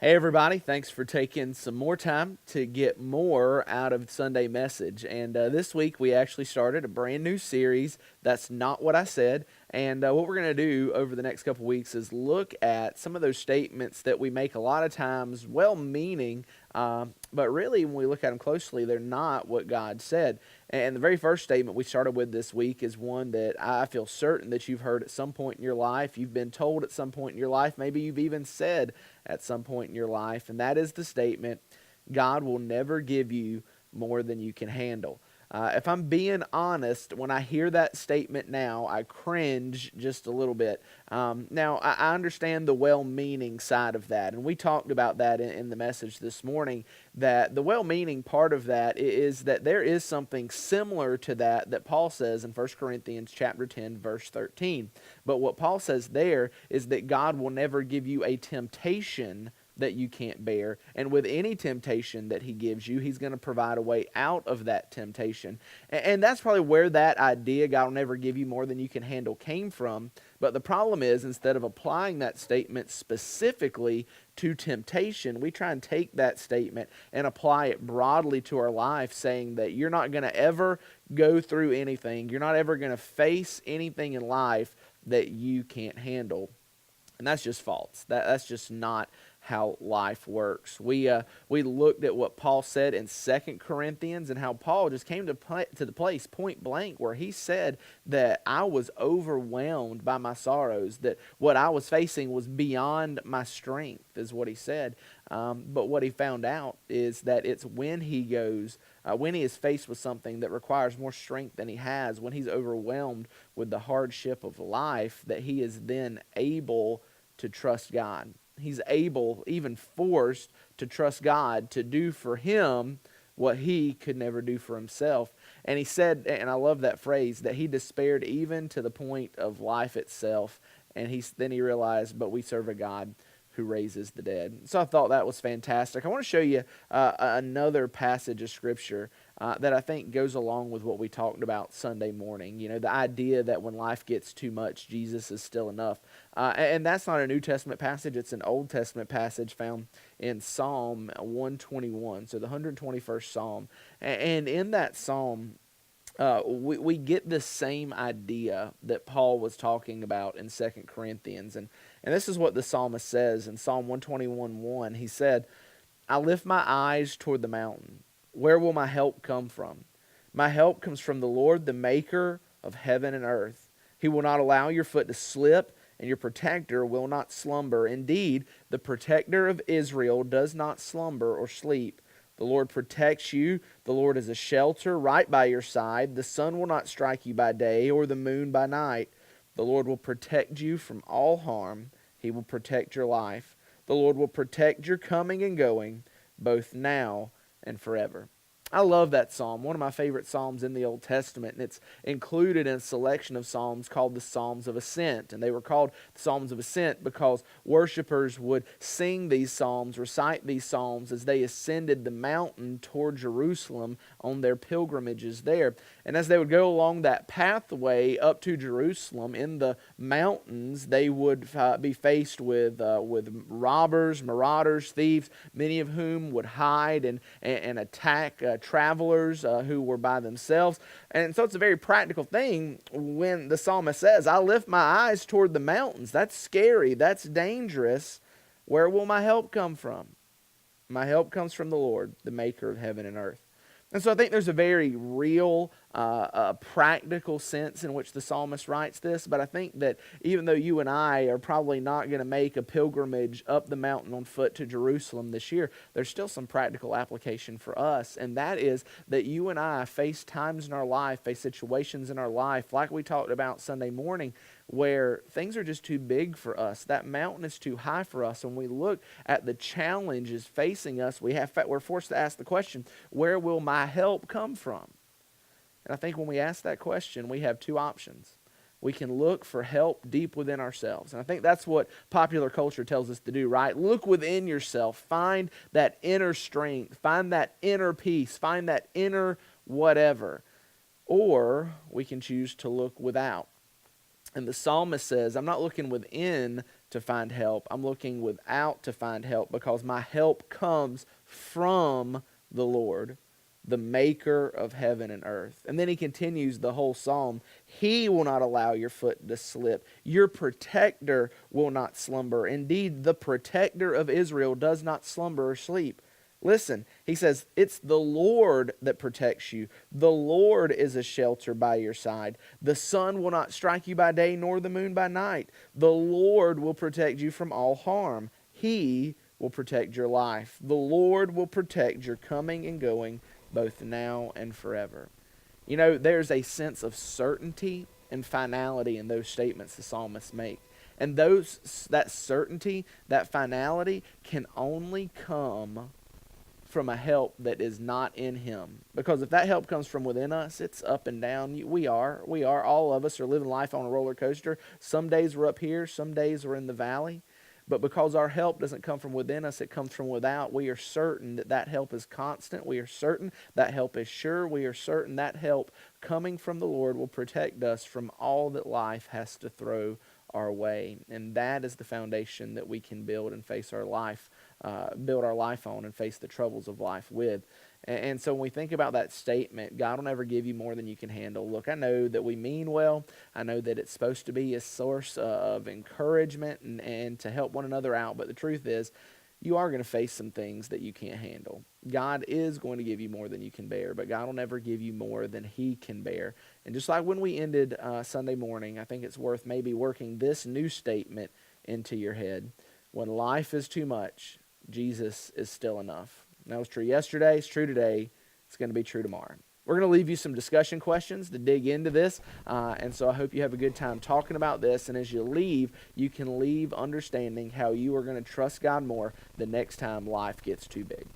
Hey everybody, thanks for taking some more time to get more out of Sunday Message. And this week we actually started a brand new series. That's not what I said. And what we're going to do over the next couple weeks is look at some of those statements that we make a lot of times, well meaning, but really when we look at them closely, they're not what God said. And the very first statement we started with this week is one that I feel certain that you've heard at some point in your life. You've been told at some point in your life. Maybe you've even said at some point in your life. And that is the statement, God will never give you more than you can handle. If I'm being honest, when I hear that statement now, I cringe just a little bit. Now, I understand the well meaning side of that, and we talked about that in the message this morning. That the well meaning part of that is that there is something similar to that Paul says in 1 Corinthians chapter 10, verse 13. But what Paul says there is that God will never give you a temptation that you can't bear. And with any temptation that he gives you, he's going to provide a way out of that temptation. And that's probably where that idea, God will never give you more than you can handle, came from. But the problem is, instead of applying that statement specifically to temptation, we try and take that statement and apply it broadly to our life, saying that you're not going to ever go through anything, you're not ever going to face anything in life that you can't handle. And that's just false. That's just not how life works. We looked at what Paul said in 2 Corinthians and how Paul just came to the place point blank where he said that I was overwhelmed by my sorrows, that what I was facing was beyond my strength, is what he said. But what he found out is that it's when he goes, when he is faced with something that requires more strength than he has, when he's overwhelmed with the hardship of life, that he is then able to trust God. He's able, even forced, to trust God to do for him what he could never do for himself. And he said, and I love that phrase, that he despaired even to the point of life itself. And then he realized, but we serve a God who raises the dead. So I thought that was fantastic. I want to show you another passage of Scripture that I think goes along with what we talked about Sunday morning. You know, the idea that when life gets too much, Jesus is still enough. And that's not a New Testament passage. It's an Old Testament passage found in Psalm 121, so the 121st Psalm. And in that Psalm, we get the same idea that Paul was talking about in 2 Corinthians. And this is what the psalmist says in Psalm 121:1. He said, I lift my eyes toward the mountain. Where will my help come from? My help comes from the Lord, the maker of heaven and earth. He will not allow your foot to slip, and your protector will not slumber. Indeed, the protector of Israel does not slumber or sleep. The Lord protects you. The Lord is a shelter right by your side. The sun will not strike you by day, or the moon by night. The Lord will protect you from all harm. He will protect your life. The Lord will protect your coming and going, both now and forever. I love that psalm, one of my favorite psalms in the Old Testament, and it's included in a selection of psalms called the Psalms of Ascent. And they were called the Psalms of Ascent because worshipers would sing these psalms, recite these psalms as they ascended the mountain toward Jerusalem on their pilgrimages there. And as they would go along that pathway up to Jerusalem in the mountains, they would be faced with robbers, marauders, thieves, many of whom would hide and attack travelers who were by themselves. And so it's a very practical thing when the psalmist says, I lift my eyes toward the mountains. That's scary. That's dangerous. Where will my help come from? My help comes from the Lord, the maker of heaven and earth. And so I think there's a very real, practical sense in which the psalmist writes this. But I think that even though you and I are probably not going to make a pilgrimage up the mountain on foot to Jerusalem this year, there's still some practical application for us. And that is that you and I face times in our life, face situations in our life, like we talked about Sunday morning, where things are just too big for us. That mountain is too high for us. And when we look at the challenges facing us, we're forced to ask the question, where will my help come from? And I think when we ask that question, we have two options. We can look for help deep within ourselves. And I think that's what popular culture tells us to do, right? Look within yourself. Find that inner strength. Find that inner peace. Find that inner whatever. Or we can choose to look without. And the psalmist says, I'm not looking within to find help. I'm looking without to find help because my help comes from the Lord, the maker of heaven and earth. And then he continues the whole psalm. He will not allow your foot to slip. Your protector will not slumber. Indeed, the protector of Israel does not slumber or sleep. Listen, he says, it's the Lord that protects you. The Lord is a shelter by your side. The sun will not strike you by day, nor the moon by night. The Lord will protect you from all harm. He will protect your life. The Lord will protect your coming and going, both now and forever. You know, there's a sense of certainty and finality in those statements the psalmists make. And that certainty, that finality can only come from a help that is not in him. Because if that help comes from within us, it's up and down. We are. All of us are living life on a roller coaster. Some days we're up here, some days we're in the valley. But because our help doesn't come from within us, it comes from without, we are certain that that help is constant. We are certain that help is sure. We are certain that help coming from the Lord will protect us from all that life has to throw our way. And that is the foundation that we can build and face our life, build our life on and face the troubles of life with. And so when we think about that statement, God will never give you more than you can handle. Look, I know that we mean well. I know that it's supposed to be a source of encouragement and to help one another out. But the truth is, you are going to face some things that you can't handle. God is going to give you more than you can bear, but God will never give you more than he can bear. And just like when we ended Sunday morning, I think it's worth maybe working this new statement into your head. When life is too much, Jesus is still enough. That was true yesterday, it's true today, it's going to be true tomorrow. We're going to leave you some discussion questions to dig into this, and so I hope you have a good time talking about this, and as you leave, you can leave understanding how you are going to trust God more the next time life gets too big.